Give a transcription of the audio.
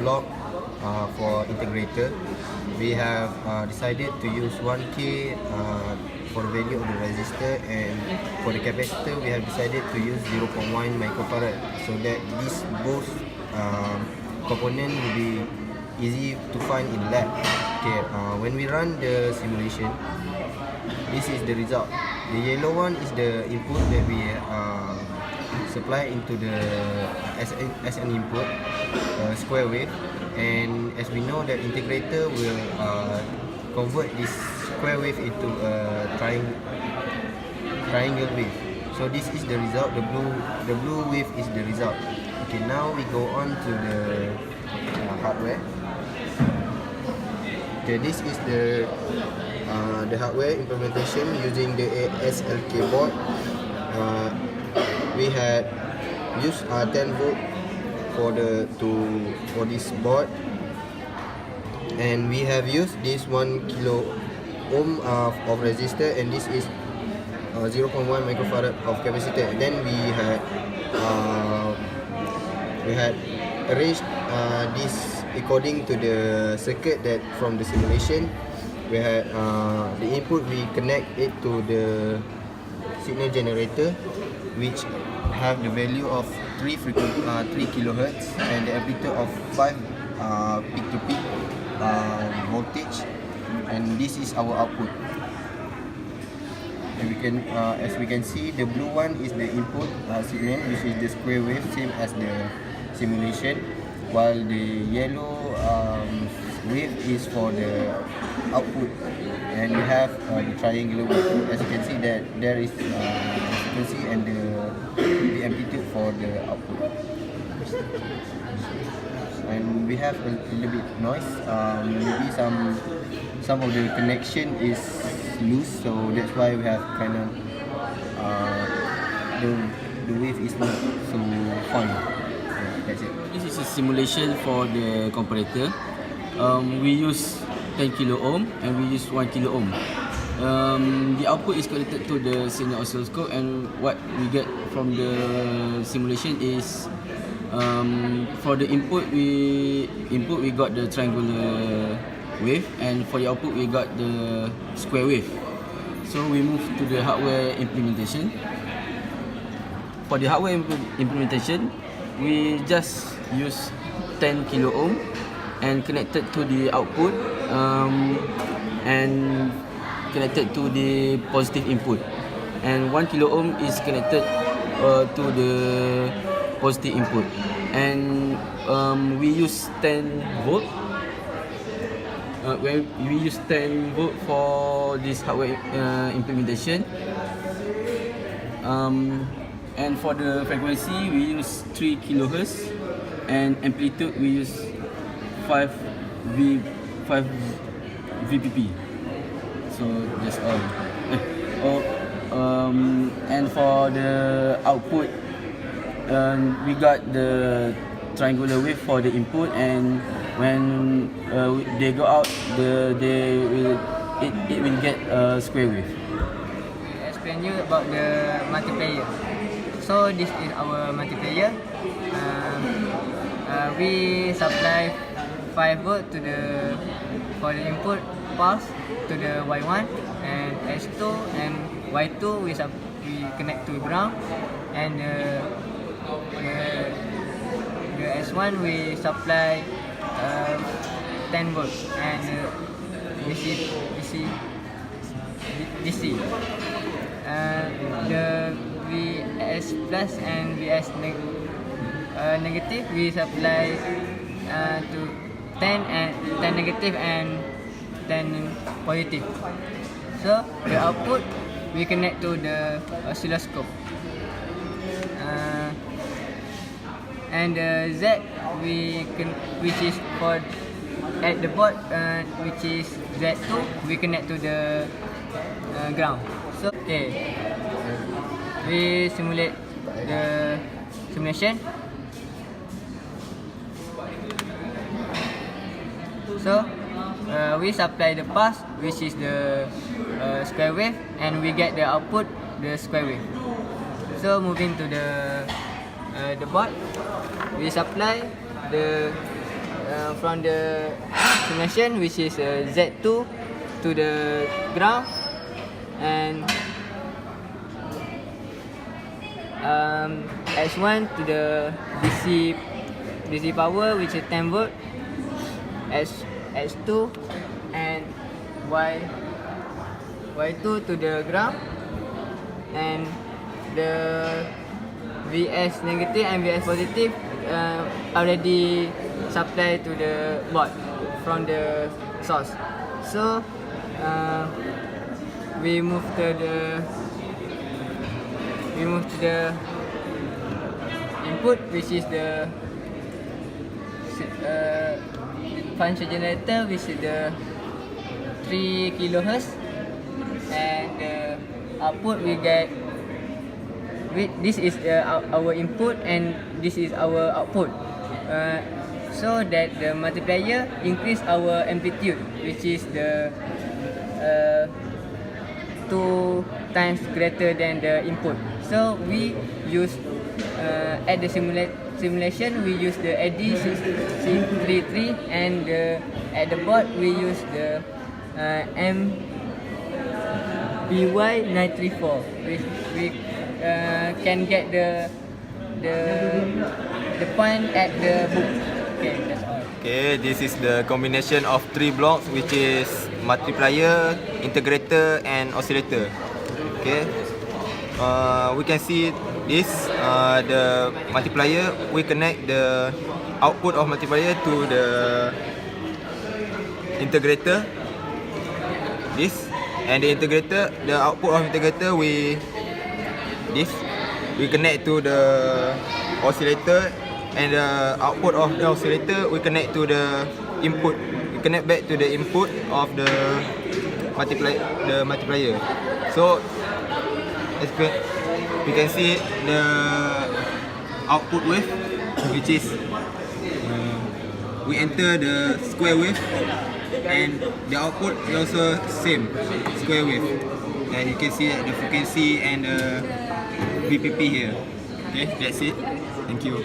block for integrator. We have decided to use 1K for the value of the resistor, and for the capacitor we have decided to use 0.1 microfarad, so that these both component will be easy to find in lab. Okay, when we run the simulation, this is the result. The yellow one is the input that we supply into the as an input, square wave, and as we know that integrator will convert this square wave into a triangle wave. So this is the result. The blue wave is the result. Okay, now we go on to the hardware. Okay, this is the hardware implementation using the ASLK board. We had used 10 volt for this board, and we have used this 1 kilo ohm of resistor, and this is 0.1 microfarad of capacitor. And then we had arranged this according to the circuit that from the simulation. We had the input, we connect it to the signal generator, which have the value of 3 kilohertz and the amplitude of 5 peak to peak voltage, and this is our output. And we can, as we can see, the blue one is the input signal, which is the square wave, same as the simulation, while the yellow wave is for the output, and we have the triangular wave. As you can see that there is frequency and the amplitude for the output, and we have a little bit noise. Maybe some of the connection is loose, so that's why we have kind of the wave is not so fine. That's it. This is a simulation for the comparator. We use 10 kilo ohm and we use 1 kilo ohm. The output is connected to the signal oscilloscope, and what we get from the simulation is for the input we got the triangular wave, and for the output we got the square wave. So we move to the hardware implementation. For the hardware implementation, we just use 10 kilo ohm and connected to the output, and connected to the positive input, and 1 kilo ohm is connected to the positive input, and we use 10 volt. When we use 10 volt for this hardware implementation, and for the frequency we use 3 kilohertz, and amplitude we use 5 VPP. So that's all. And for the output, we got the triangular wave for the input, and when they go out, it will get a square wave. I explain you about the multiplayer. So this is our multiplayer. We supply 5 volt for the input pulse to the Y1, and S2 and Y2 we connect to ground, and the S1 we supply 10 volt, and DC. The VS plus and VS negative we supply to 10 negative and 10 positive. So the output we connect to the oscilloscope, and the Z which is for at the board, which is Z2, we connect to the ground. So okay, we simulate the simulation. So we supply the pulse, which is the square wave, and we get the output, the square wave. So moving to the board, we supply the from the simulation, which is Z2 to the ground, and S1 to the DC power, which is 10 volt, S2 and Y2 to the ground, and the VS negative and VS positive already supplied to the board from the source. So we move to the input, which is the function generator, which is the 3 kilohertz, and the output we get. This is our input and this is our output, so that the multiplier increase our amplitude, which is the 2 times greater than the input. So we use at the simulation we use the AD633, and at the board we use the MBY934, which we can get the point at the book. Okay, that's all. Okay, this is the combination of 3 blocks, which is multiplier, integrator and oscillator. Okay, we can see this, the multiplier, we connect the output of multiplier to the integrator, this, and the integrator, the output of integrator we connect to the oscillator, and the output of the oscillator we connect to the input. We connect back to the input of the multiplier. So as we can see the output wave, which is we enter the square wave, and the output is also same square wave, and you can see the frequency and the VPP here. Okay, that's it. Thank you.